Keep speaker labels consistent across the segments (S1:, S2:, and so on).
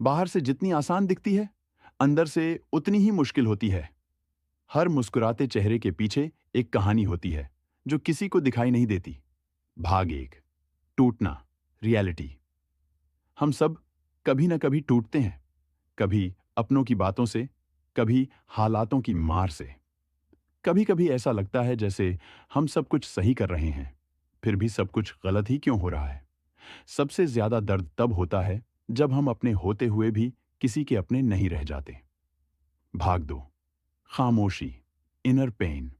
S1: बाहर से जितनी आसान दिखती है, अंदर से उतनी ही मुश्किल होती है। हर मुस्कुराते चेहरे के पीछे एक कहानी होती है, जो किसी को दिखाई नहीं देती। भाग एक, टूटना, रियलिटी। हम सब कभी न कभी टूटते हैं, कभी अपनों की बातों से, कभी हालातों की मार से। कभी कभी ऐसा लगता है जैसे हम सब कुछ सही कर रहे हैं, फिर भी सब कुछ गलत ही क्यों हो रहा है। सबसे ज्यादा दर्द तब होता है जब हम अपने होते हुए भी किसी के अपने नहीं रह जाते। भाग दो, खामोशी, इनर पेन।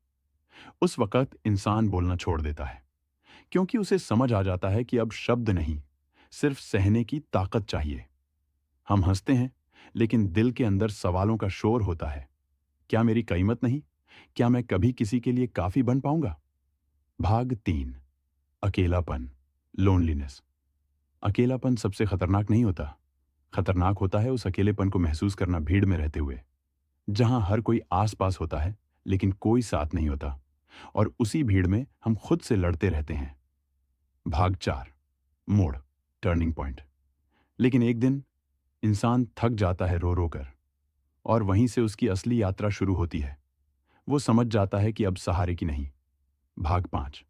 S1: उस वक्त इंसान बोलना छोड़ देता है, क्योंकि उसे समझ आ जाता है कि अब शब्द नहीं, सिर्फ सहने की ताकत चाहिए। हम हंसते हैं, लेकिन दिल के अंदर सवालों का शोर होता है। क्या मेरी कीमत नहीं? क्या मैं कभी किसी के लिए काफी बन पाऊंगा? भाग तीन, अकेलापन, लोनलीनेस। अकेलापन सबसे खतरनाक नहीं होता। खतरनाक होता है उस अकेलेपन को महसूस करना भीड़ में रहते हुए, जहां हर कोई आस-पास होता है, लेकिन कोई साथ नहीं होता, और उसी भीड़ में हम खुद से लड़ते रहते हैं। भाग चार, मोड़, टर्निंग पॉइंट। लेकिन एक दिन इंसान थक जाता है रो रो कर, और वहीं से उसकी असली यात्रा शुरू होती है। वो समझ जाता है कि अब सहारे की नहीं। भाग पांच,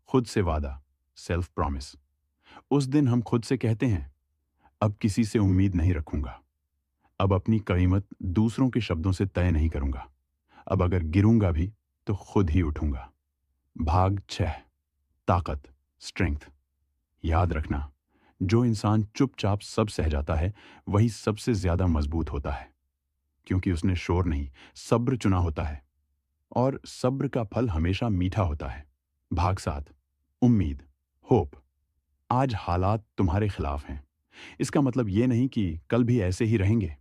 S1: खुद से वादा, सेल्फ प्रॉमिस। उस दिन हम खुद से कहते हैं, अब किसी से उम्मीद नहीं रखूंगा। अब अपनी कीमत दूसरों के शब्दों से तय नहीं करूंगा। अब अगर गिरूंगा भी तो खुद ही उठूंगा। भाग छह, ताकत, स्ट्रेंथ। याद रखना, जो इंसान चुपचाप सब सह जाता है, वही सबसे ज्यादा मजबूत होता है, क्योंकि उसने शोर नहीं, सब्र चुना होता है, और सब्र का फल हमेशा मीठा होता है। भाग सात, उम्मीद, होप। आज हालात तुम्हारे खिलाफ हैं, इसका मतलब ये नहीं कि कल भी ऐसे ही रहेंगे।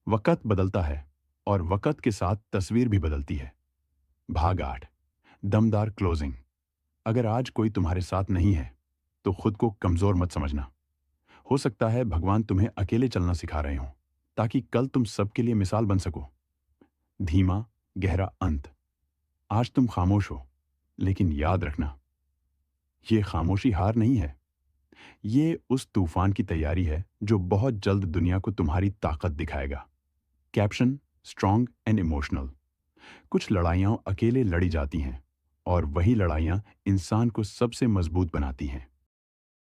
S1: वक्त बदलता है, और वक्त के साथ तस्वीर भी बदलती है। भाग आठ, दमदार क्लोजिंग। अगर आज कोई तुम्हारे साथ नहीं है, तो खुद को कमजोर मत समझना। हो सकता है भगवान तुम्हें अकेले चलना सिखा रहे हो, ताकि कल तुम सबके लिए मिसाल बन सको। धीमा, गहरा अंत। आज तुम खामोश हो, लेकिन याद रखना, ये खामोशी हार नहीं है। ये उस तूफान की तैयारी है जो बहुत जल्द दुनिया को तुम्हारी ताकत दिखाएगा। Caption, strong and emotional. कुछ लड़ाइयाँ अकेले लड़ी जाती हैं, और वही लड़ाइयाँ इंसान को सबसे मजबूत बनाती हैं।